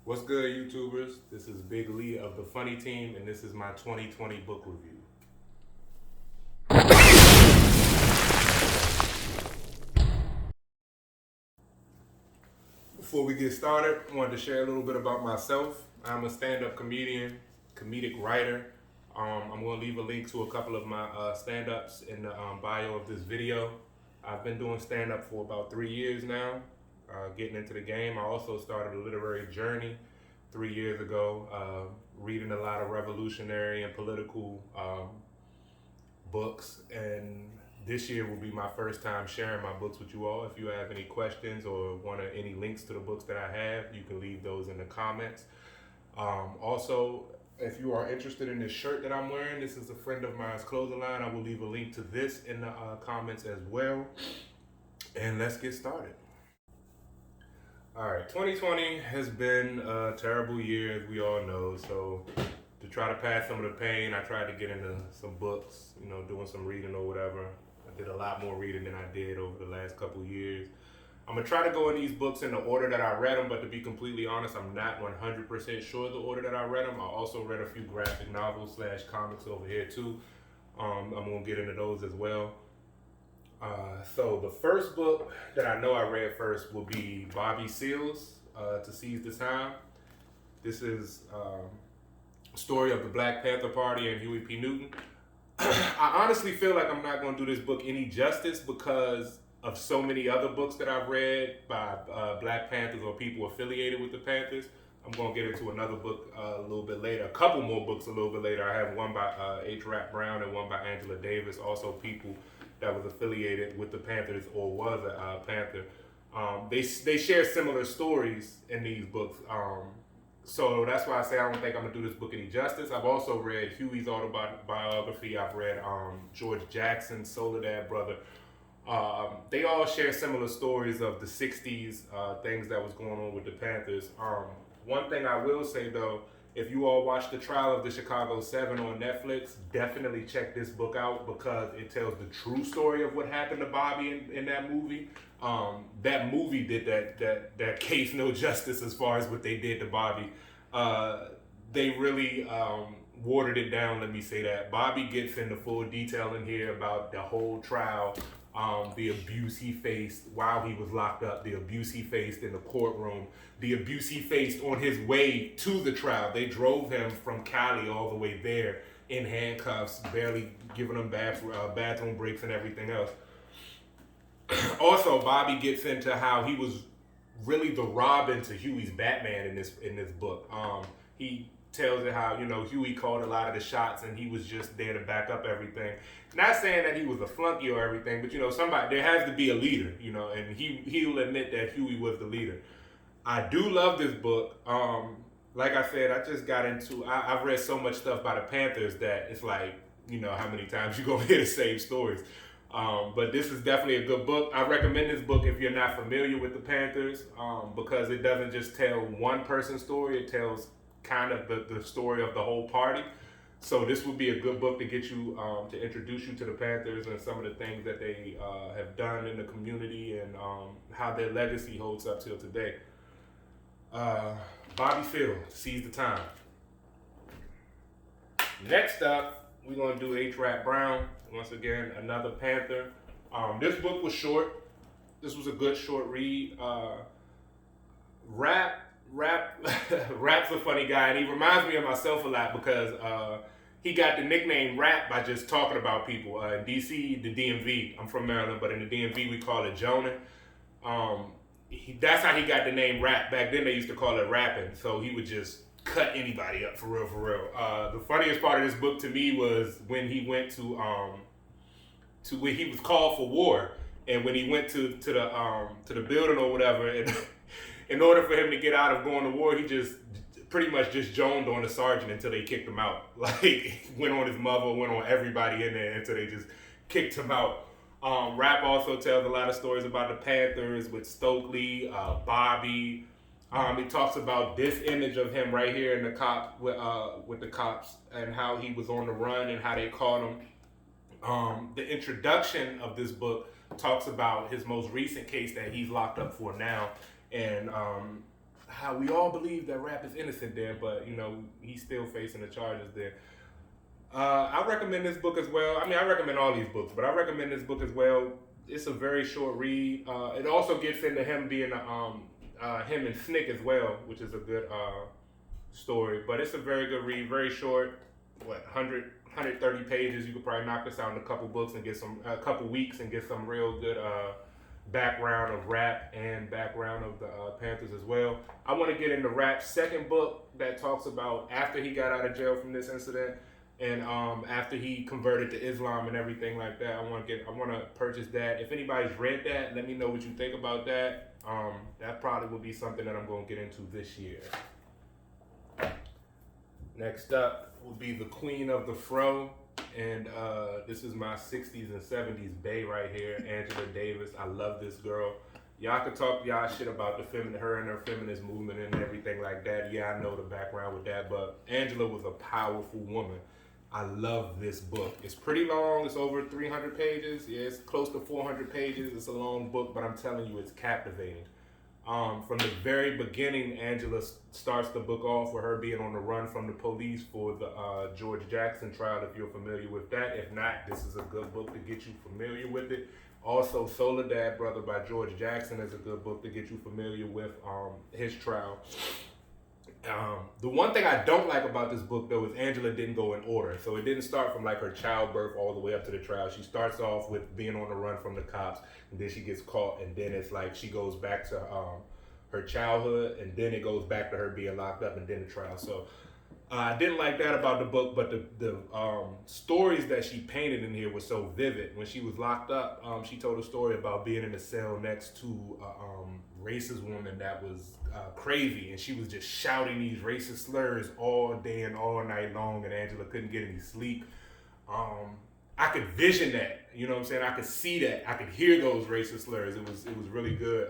What's good, YouTubers? This is Big Lee of the Phunni team, and this is my 2020 book review. Before we get started, I wanted to share a little bit about myself. I'm a stand-up comedian, comedic writer. I'm going to leave a link to a couple of my stand-ups in the bio of this video. I've been doing stand-up for about 3 years now, getting into the game. I also started a literary journey 3 years ago, reading a lot of revolutionary and political books, and this year will be my first time sharing my books with you all. If you have any questions or want any links to the books that I have, you can leave those in the comments. Also, if you are interested in this shirt that I'm wearing, this is a friend of mine's clothing line. I will leave a link to this in the comments as well. And let's get started. All right, 2020 has been a terrible year, as we all know. So to try to pass some of the pain, I tried to get into some books, doing some reading or whatever. I did a lot more reading than I did over the last couple years. I'm gonna try to go in these books in the order that I read them, but to be completely honest, I'm not 100% sure the order that I read them. I also read a few graphic novels / comics over here too. I'm gonna get into those as well. So the first book that I know I read first will be Bobby Seale's To Seize the Time. This is story of the Black Panther Party and Huey P. Newton. I honestly feel like I'm not going to do this book any justice because of so many other books that I've read by Black Panthers or people affiliated with the Panthers. I'm going to get into another book a little bit later, a couple more books a little bit later. I have one by H. Rap Brown and one by Angela Davis, also people that was affiliated with the Panthers or was a Panther. They share similar stories in these books. So that's why I say I don't think I'm gonna do this book any justice. I've also read Huey's autobiography. I've read George Jackson's Soledad Brother. They all share similar stories of the 60s, things that was going on with the Panthers. One thing I will say though, if you all watch The Trial of the Chicago 7 on Netflix, definitely check this book out because it tells the true story of what happened to Bobby in that movie. That movie did that case no justice as far as what they did to Bobby. They really watered it down, let me say that. Bobby gets into full detail in here about the whole trial, the abuse he faced while he was locked up, the abuse he faced in the courtroom, the abuse he faced on his way to the trial. They drove him from Cali all the way there in handcuffs, barely giving him bathroom breaks and everything else. Also, Bobby gets into how he was really the Robin to Huey's Batman in this book. He tells it how Huey called a lot of the shots and he was just there to back up everything. Not saying that he was a flunky or everything, but somebody, there has to be a leader, and he'll admit that Huey was the leader. I do love this book. Like I said, I just got into. I've read so much stuff by the Panthers that it's like how many times you gonna hear the same stories. But this is definitely a good book. I recommend this book if you're not familiar with the Panthers, because it doesn't just tell one person's story, it tells kind of the story of the whole party. So this would be a good book to get you, to introduce you to the Panthers and some of the things that they have done in the community and how their legacy holds up till today. Bobby Seale, Seize the Time. Next up, we're going to do H. Rap Brown. Once again, another Panther. This book was short. This was a good short read. Rap's a funny guy, and he reminds me of myself a lot because he got the nickname Rap by just talking about people. In DC, the DMV, I'm from Maryland, but in the DMV we call it Jonin. That's how he got the name Rap. Back then they used to call it rapping, so he would just cut anybody up for real. The funniest part of this book to me was when he went to when he was called for war, and when he went to the building or whatever, and in order for him to get out of going to war, he just pretty much just joned on the sergeant until they kicked him out. Like, went on his mother, went on everybody in there until they just kicked him out. Rap also tells a lot of stories about the Panthers with Stokely, Bobby. He talks about this image of him right here in the cop with the cops and how he was on the run and how they caught him. The introduction of this book talks about his most recent case that he's locked up for now, and how we all believe that Rap is innocent there, but you know he's still facing the charges there. I recommend this book as well. I mean, I recommend all these books, but I recommend this book as well. It's a very short read. It also gets into him being him and Snick as well, which is a good story. But it's a very good read, very short. 130 pages. You could probably knock this out in a couple books and get a couple weeks and get some real good background of Rap and background of the Panthers as well. I want to get into Rap's second book that talks about after he got out of jail from this incident. And after he converted to Islam and everything like that, I want to purchase that. If anybody's read that, let me know what you think about that. That probably will be something that I'm going to get into this year. Next up will be The Queen of the Fro, and this is my 60s and 70s bae right here, Angela Davis. I love this girl. Y'all can talk y'all shit about her and her feminist movement and everything like that. Yeah, I know the background with that, but Angela was a powerful woman. I love this book. It's pretty long. It's over 300 pages. Yeah, it's close to 400 pages. It's a long book, but I'm telling you, it's captivating. From the very beginning, Angela starts the book off with her being on the run from the police for the George Jackson trial, if you're familiar with that. If not, this is a good book to get you familiar with it. Also, Soledad Brother by George Jackson is a good book to get you familiar with his trial. The one thing I don't like about this book, though, is Angela didn't go in order. So it didn't start from like her childbirth all the way up to the trial. She starts off with being on the run from the cops, and then she gets caught, and then it's like she goes back to her childhood, and then it goes back to her being locked up, and then the trial. So I didn't like that about the book, but the stories that she painted in here were so vivid. When she was locked up, she told a story about being in a cell next to a racist woman that was crazy, and she was just shouting these racist slurs all day and all night long, and Angela couldn't get any sleep. I could vision that, you know what I'm saying? I could see that. I could hear those racist slurs. It was really good.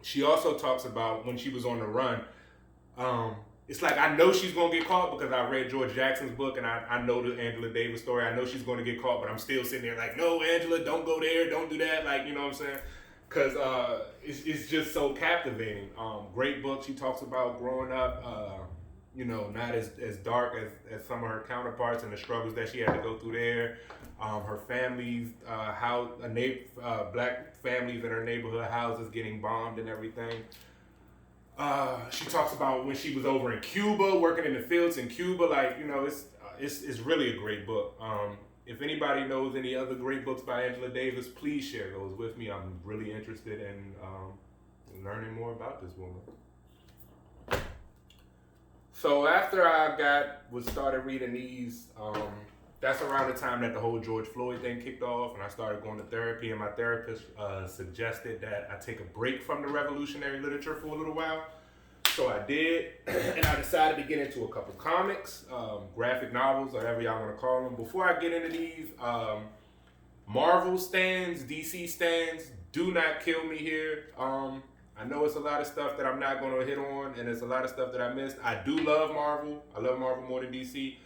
She also talks about when she was on the run, it's like I know she's going to get caught because I read George Jackson's book and I know the Angela Davis story. I know she's going to get caught, but I'm still sitting there like, no, Angela, don't go there. Don't do that. Like, you know what I'm saying? Because it's just so captivating. Great book. She talks about growing up, not as dark as some of her counterparts and the struggles that she had to go through there. Her families, how black families in her neighborhood houses getting bombed and everything. She talks about when she was over in Cuba, working in the fields in Cuba. Like, it's really a great book. If anybody knows any other great books by Angela Davis, please share those with me. I'm really interested in learning more about this woman. So after I started reading these, that's around the time that the whole George Floyd thing kicked off, and I started going to therapy, and my therapist suggested that I take a break from the revolutionary literature for a little while. So I did, and I decided to get into a couple comics, graphic novels, whatever y'all want to call them. Before I get into these, Marvel stands, DC stands, do not kill me here. I know it's a lot of stuff that I'm not going to hit on, and it's a lot of stuff that I missed. I do love Marvel. I love Marvel more than DC.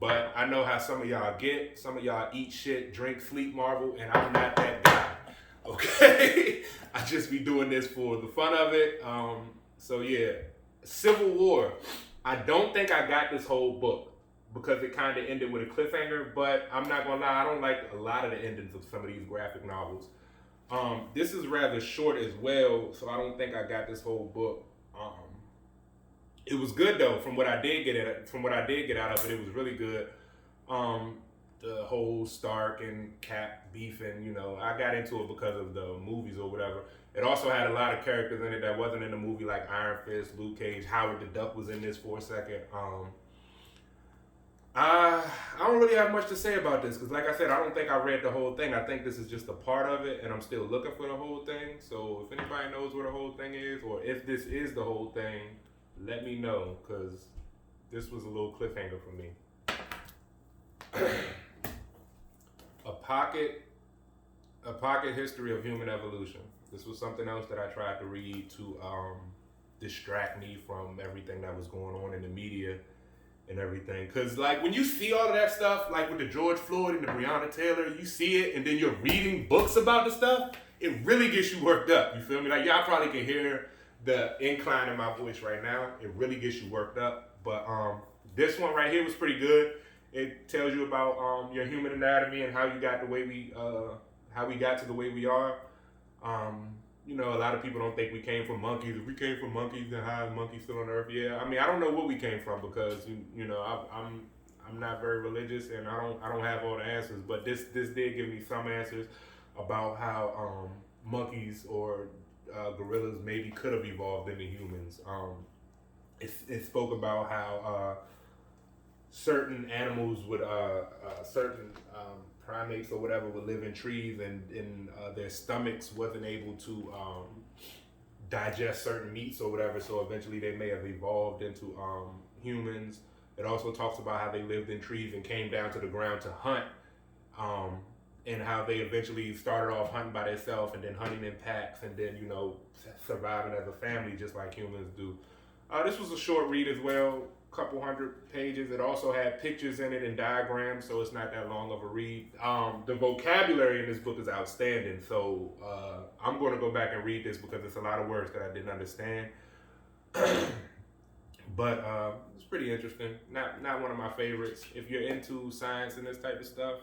But I know how some of y'all get. Some of y'all eat shit, drink, sleep Marvel, and I'm not that guy. Okay? I just be doing this for the fun of it. So yeah, Civil War. I don't think I got this whole book because it kind of ended with a cliffhanger, but I'm not going to lie, I don't like a lot of the endings of some of these graphic novels. This is rather short as well, so I don't think I got this whole book. It was good though, from what I did get out of it. It was really good. The whole Stark and Cap beefing, I got into it because of the movies or whatever. It also had a lot of characters in it that wasn't in the movie, like Iron Fist, Luke Cage, Howard the Duck was in this for a second. I don't really have much to say about this because, like I said, I don't think I read the whole thing. I think this is just a part of it, and I'm still looking for the whole thing. So if anybody knows where the whole thing is, or if this is the whole thing, let me know, because this was a little cliffhanger for me. A pocket history of human evolution. This was something else that I tried to read to distract me from everything that was going on in the media and everything. Because, like, when you see all of that stuff, like with the George Floyd and the Breonna Taylor, you see it, and then you're reading books about the stuff, it really gets you worked up. You feel me? Like, y'all probably can hear the incline in my voice right now. It really gets you worked up. But this one right here was pretty good. It tells you about your human anatomy and how you got the way how we got to the way we are. You know, a lot of people don't think we came from monkeys. If we came from monkeys, then how are monkeys still on Earth? Yeah, I mean, I don't know what we came from because you know I'm not very religious and I don't have all the answers. But this did give me some answers about how monkeys or gorillas maybe could have evolved into humans. It spoke about how certain animals would certain primates or whatever would live in trees and their stomachs wasn't able to digest certain meats or whatever, so eventually they may have evolved into humans. It also talks about how they lived in trees and came down to the ground to hunt, and how they eventually started off hunting by themselves and then hunting in packs and then, you know, surviving as a family just like humans do. This was a short read as well, couple hundred pages. It also had pictures in it and diagrams, so it's not that long of a read. The vocabulary in this book is outstanding, so I'm going to go back and read this because it's a lot of words that I didn't understand. But it's pretty interesting. Not one of my favorites. If you're into science and this type of stuff,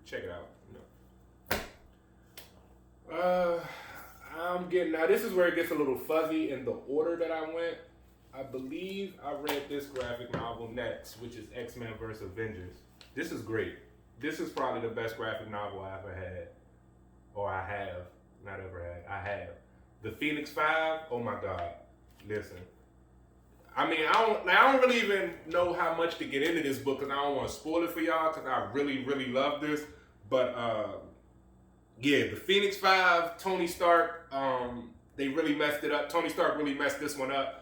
check it out. You know. Now this is where it gets a little fuzzy in the order that I went. I believe I read this graphic novel next, which is X-Men vs. Avengers. This is great. This is probably the best graphic novel I ever had. Or I have. Not ever had. I have. The Phoenix 5, oh my God. Listen. I mean, I don't really even know how much to get into this book because I don't want to spoil it for y'all because I really, really love this. But, yeah, the Phoenix 5, Tony Stark, they really messed it up. Tony Stark really messed this one up.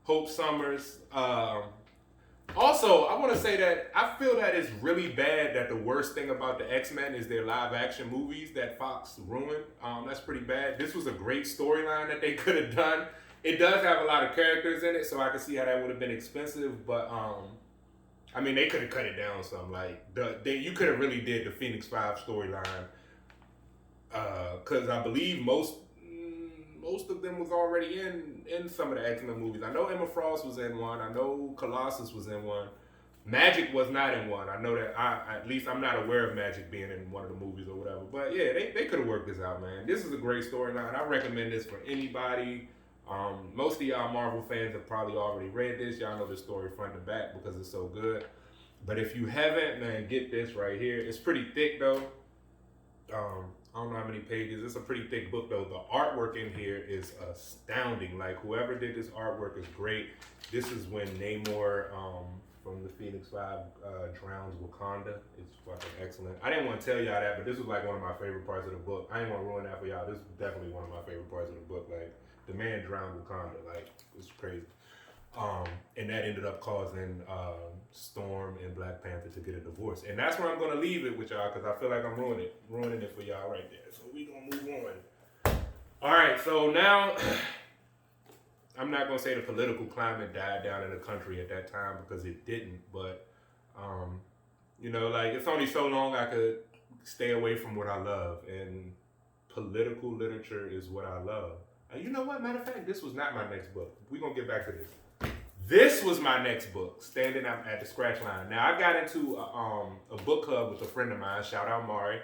Hope Summers. Also, I want to say that I feel that it's really bad that the worst thing about the X-Men is their live action movies that Fox ruined. That's pretty bad. This was a great storyline that they could have done. It does have a lot of characters in it, so I can see how that would have been expensive. But I mean, they could have cut it down some. Like you could have really did the Phoenix 5 storyline, because I believe most of them was already in some of the X-Men movies. I know Emma Frost was in one. I know Colossus was in one. Magic was not in one. I know that. At least I'm not aware of Magic being in one of the movies or whatever. But yeah, they could have worked this out, man. This is a great storyline. I recommend this for anybody. Most of y'all Marvel fans have probably already read this. Y'all know the story front to back because it's so good. But if you haven't, man, get this right here. It's pretty thick though. I don't know how many pages. It's a pretty thick book though. The artwork in here is astounding. Like whoever did this artwork is great. This is when Namor from the Phoenix 5 drowns Wakanda. It's fucking excellent. I didn't want to tell y'all that, but this was like one of my favorite parts of the book. I didn't want to ruin that for y'all. This is definitely one of my favorite parts of the book. Like the man drowned Wakanda. Like it's crazy. And that ended up causing Storm and Black Panther to get a divorce. And that's where I'm going to leave it with y'all because I feel like I'm ruining it for y'all right there. So we going to move on. All right, so now I'm not going to say the political climate died down in the country at that time because it didn't. But, you know, like it's only so long I could stay away from what I love. And political literature is what I love. And you know what? Matter of fact, this was not my next book. We're going to get back to this. This was my next book, Standing Up at the Scratch Line. Now, I got into a book club with a friend of mine. Shout out Mari.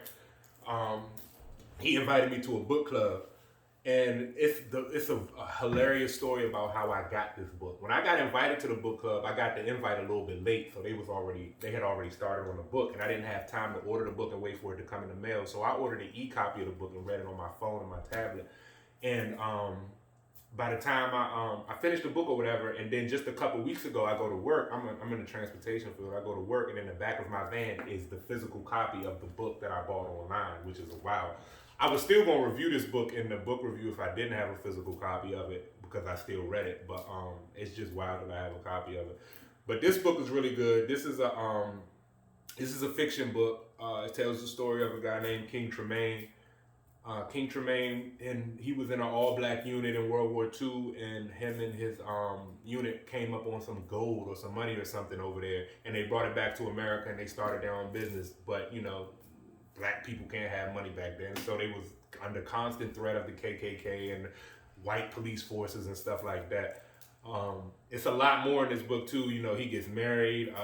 He invited me to a book club. And it's a hilarious story about how I got this book. When I got invited to the book club, I got the invite a little bit late. So they had already started on the book. And I didn't have time to order the book and wait for it to come in the mail. So I ordered an e-copy of the book and read it on my phone and my tablet. And by the time I finished the book or whatever, and then just a couple weeks ago, I go to work. I'm in the transportation field. I go to work, and in the back of my van is the physical copy of the book that I bought online, which is wow. I was still going to review this book in the book review if I didn't have a physical copy of it because I still read it. But it's just wild that I have a copy of it. But this book is really good. This is a fiction book. It tells the story of a guy named King Tremaine. King Tremaine, and he was in an all-black unit in World War II, and him and his unit came up on some gold or some money or something over there, and they brought it back to America, and they started their own business. But, you know, black people can't have money back then, so they was under constant threat of the KKK and white police forces and stuff like that. It's a lot more in this book too. You know, he gets married.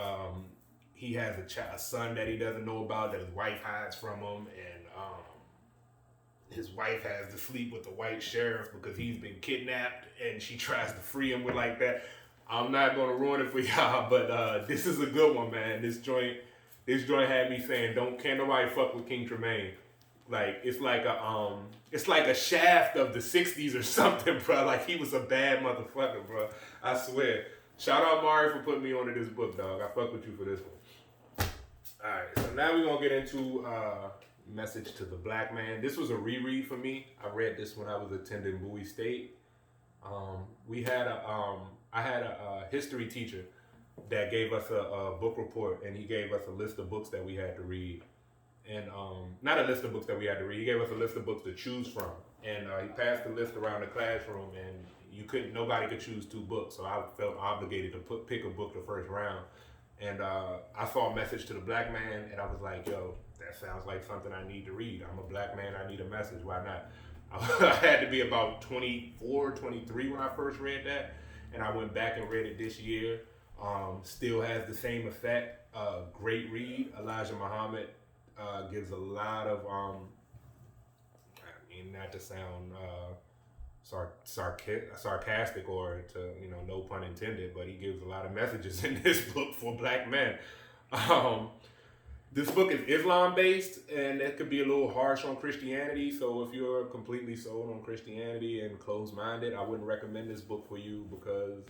He has a son that he doesn't know about that his wife hides from him, and his wife has to sleep with the white sheriff because he's been kidnapped, and she tries to free him with like that. I'm not gonna ruin it for y'all, but this is a good one, man. This joint had me saying, can't nobody fuck with King Tremaine. Like it's like a Shaft of the '60s or something, bro. Like he was a bad motherfucker, bro. I swear. Shout out Mari for putting me onto this book, dog. I fuck with you for this one. All right, so now we're gonna get into Message to the Black Man. This was a reread for me. I read this when I was attending Bowie State. I had a history teacher that gave us a book report, and he gave us a list of books that we had to read. And not a list of books that we had to read. He gave us a list of books to choose from, and he passed the list around the classroom, and nobody could choose 2 books, so I felt obligated to pick a book the first round. And I saw a Message to the Black Man, and I was like, yo, that sounds like something I need to read. I'm a black man, I need a message, why not? I had to be about 24, 23 when I first read that, and I went back and read it this year. Still has the same effect. Great read. Elijah Muhammad gives a lot of, not to sound sarcastic or to, no pun intended, but he gives a lot of messages in this book for black men. This book is Islam based, and it could be a little harsh on Christianity. So if you're completely sold on Christianity and closed minded, I wouldn't recommend this book for you because,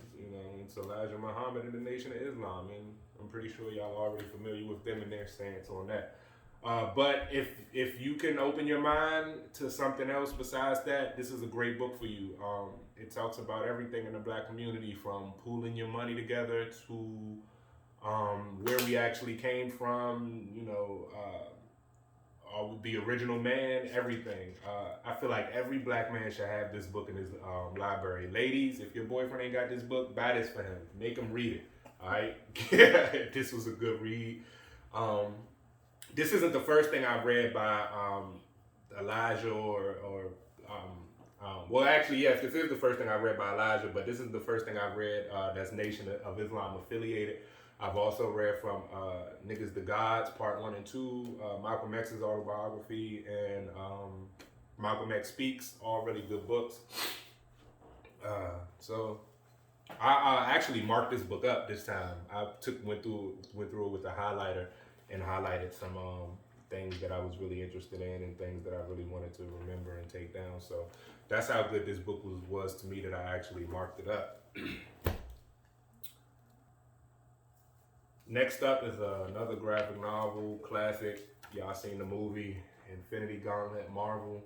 it's Elijah Muhammad and the Nation of Islam. And I'm pretty sure y'all are already familiar with them and their stance on that. But if you can open your mind to something else besides that, this is a great book for you. It talks about everything in the black community, from pooling your money together to where we actually came from, the original man, everything. I feel like every black man should have this book in his library. Ladies, if your boyfriend ain't got this book, buy this for him. Make him read it. All right? This was a good read. This isn't the first thing I've read by Elijah well, actually, yes, this is the first thing I read by Elijah, but this is the first thing I've read that's Nation of Islam affiliated. I've also read from Nigger Die, Part 1 and 2, Malcolm X's autobiography, and Malcolm X Speaks, all really good books. So I actually marked this book up this time. I went through it with a highlighter and highlighted some things that I was really interested in and things that I really wanted to remember and take down. So that's how good this book was to me, that I actually marked it up. Next up is another graphic novel, classic. Y'all seen the movie, Infinity Gauntlet, Marvel.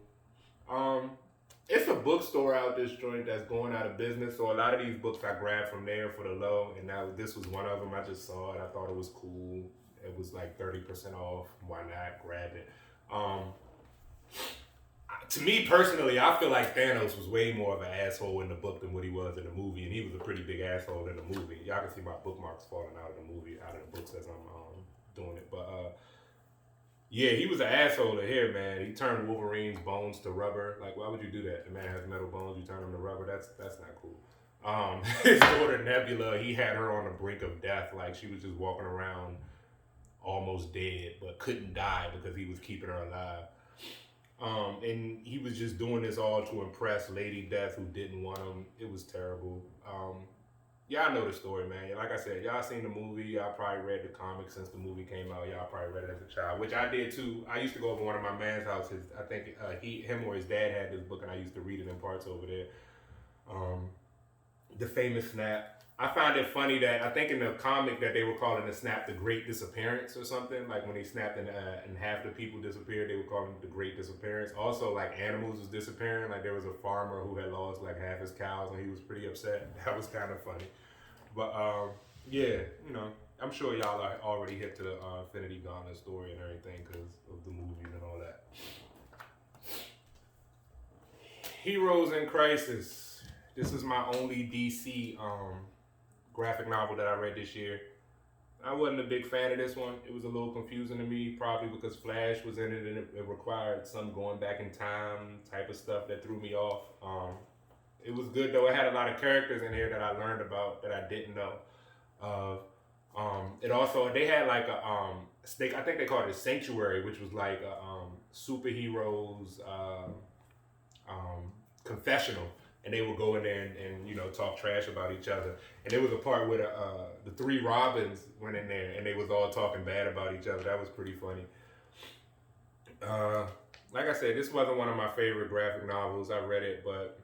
It's a bookstore out this joint that's going out of business, so a lot of these books I grabbed from there for the low, and this was one of them. I just saw it, I thought it was cool. It was like 30% off. Why not? Grab it. To me personally, I feel like Thanos was way more of an asshole in the book than what he was in the movie, and he was a pretty big asshole in the movie. Y'all can see my bookmarks falling out of the movie, out of the books as I'm doing it. But yeah, he was an asshole in here, man. He turned Wolverine's bones to rubber. Like, why would you do that? The man has metal bones, you turn them to rubber. That's not cool. His daughter Nebula, he had her on the brink of death. Like, she was just walking around almost dead, but couldn't die because he was keeping her alive. And he was just doing this all to impress Lady Death, who didn't want him. It was terrible. Y'all know the story, man. Like I said, y'all seen the movie. Y'all probably read the comic since the movie came out. Y'all probably read it as a child, which I did too. I used to go over one of my man's houses. I think him or his dad had this book, and I used to read it in parts over there. The famous Snap. I find it funny that I think in the comic that they were calling the Snap the Great Disappearance or something. Like when he snapped and half the people disappeared, they were calling it the Great Disappearance. Also, like animals was disappearing. Like there was a farmer who had lost like half his cows and he was pretty upset. That was kind of funny. But yeah, I'm sure y'all are already hip to the Infinity Gauntlet story and everything because of the movies and all that. Heroes in Crisis. This is my only DC graphic novel that I read this year. I wasn't a big fan of this one. It was a little confusing to me, probably because Flash was in it and it required some going back in time type of stuff that threw me off. It was good though. It had a lot of characters in here that I learned about that I didn't know. It also they had like a I think they called it a sanctuary, which was like a superheroes confessional, and they would go in there and talk trash about each other. And there was a part where the three Robins went in there and they was all talking bad about each other. That was pretty funny. Like I said, this wasn't one of my favorite graphic novels. I read it, but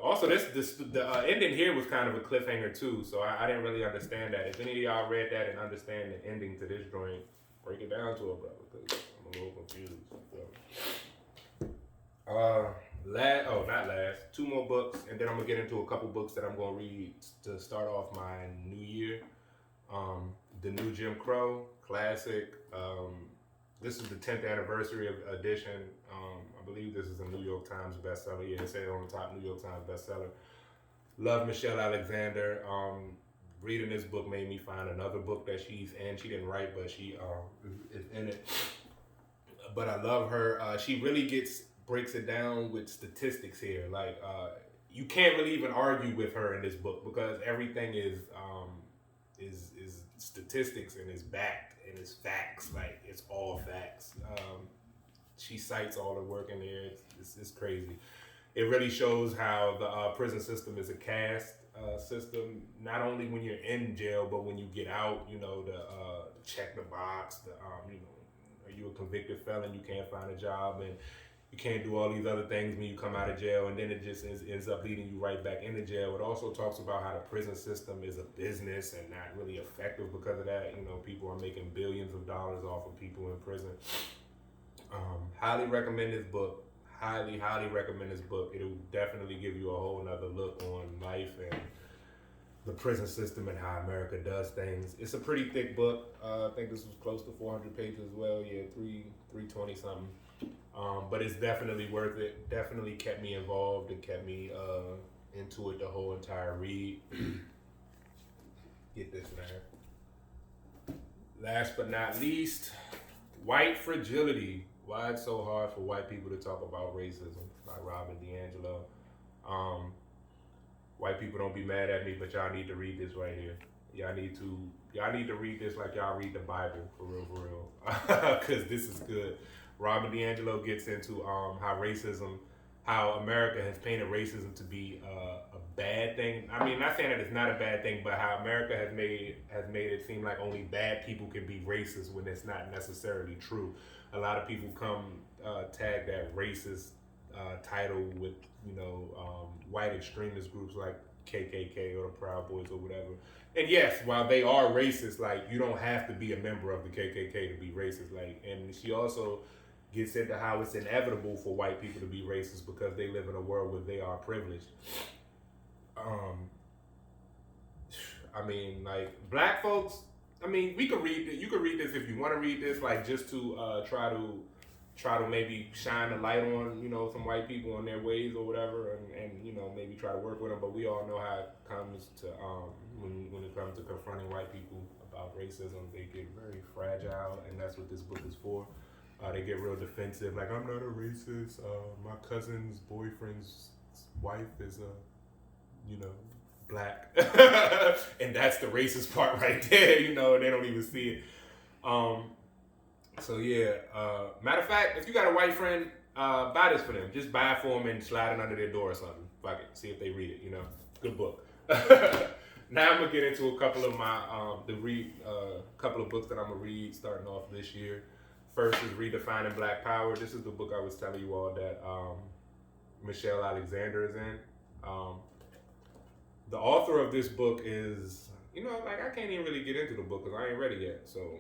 also the ending here was kind of a cliffhanger too. So I didn't really understand that. If any of y'all read that and understand the ending to this joint, break it down to a brother, because I'm a little confused. So. Not last. 2 more books, and then I'm gonna get into a couple books that I'm gonna read to start off my new year. The New Jim Crow classic. This is the 10th anniversary of edition. I believe this is a New York Times bestseller. Yeah, it said on the top, New York Times bestseller. Love Michelle Alexander. Reading this book made me find another book that she's in. She didn't write, but she is in it. But I love her. She really breaks it down with statistics here. Like you can't really even argue with her in this book because everything is statistics and is backed and is facts. Like it's all facts. She cites all the work in there. It's crazy. It really shows how the prison system is a caste system. Not only when you're in jail, but when you get out. To check the box. Are you a convicted felon? You can't find a job and you can't do all these other things when you come out of jail, and then it just ends up leading you right back into jail. It also talks about how the prison system is a business and not really effective because of that. People are making billions of dollars off of people in prison. Highly recommend this book. Highly, highly recommend this book. It'll definitely give you a whole nother look on life and the prison system and how America does things. It's a pretty thick book. I think this was close to 400 pages as well. Yeah, 320 something. But it's definitely worth it. Definitely kept me involved and kept me into it the whole entire read. Get this, man. Last but not least, White Fragility. Why it's so hard for white people to talk about racism by Robin DiAngelo. White people don't be mad at me, but y'all need to read this right here. Y'all need to read this like y'all read the Bible, for real. Because this is good. Robin DiAngelo gets into how America has painted racism to be a bad thing. I mean, not saying that it's not a bad thing, but how America has made it seem like only bad people can be racist when it's not necessarily true. A lot of people come tag that racist title with white extremist groups like KKK or the Proud Boys or whatever. And yes, while they are racist, like you don't have to be a member of the KKK to be racist. Like, and she also gets into how it's inevitable for white people to be racist because they live in a world where they are privileged. I mean, like black folks. I mean, we could read it. You could read this if you want to read this, like just to try to maybe shine a light on some white people and their ways or whatever, and maybe try to work with them. But we all know how it comes to when it comes to confronting white people about racism, they get very fragile, and that's what this book is for. They get real defensive, like I'm not a racist. My cousin's boyfriend's wife is black, and that's the racist part right there. They don't even see it. So yeah. Matter of fact, if you got a white friend, buy this for them. Just buy it for them and slide it under their door or something. Fuck it. See if they read it. Good book. Now I'm gonna get into a couple of my couple of books that I'm gonna read starting off this year. First is Redefining Black Power. This is the book I was telling you all that Michelle Alexander is in. The author of this book is, I can't even really get into the book because I ain't ready yet. So,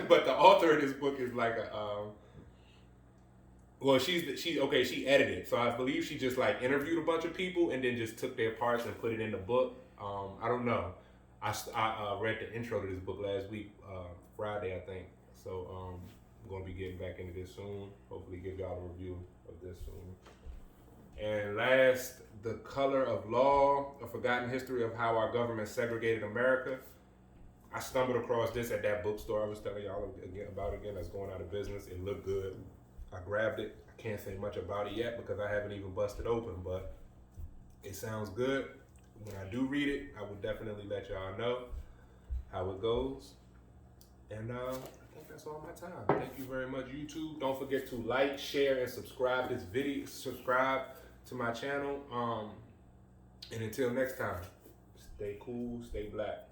but the author of this book is like she edited. So I believe she just like interviewed a bunch of people and then just took their parts and put it in the book. I don't know. I read the intro to this book last week, Friday, I think. So I'm going to be getting back into this soon. Hopefully give y'all a review of this soon. And last, The Color of Law, A Forgotten History of How Our Government Segregated America. I stumbled across this at that bookstore I was telling y'all about again that's going out of business. It looked good. I grabbed it. I can't say much about it yet because I haven't even busted open, but It sounds good. When I do read it, I will definitely let y'all know how it goes. And I think that's all my time. Thank you very much, YouTube. Don't forget to like, share, and subscribe this video. Subscribe to my channel. And until next time, stay cool, stay black.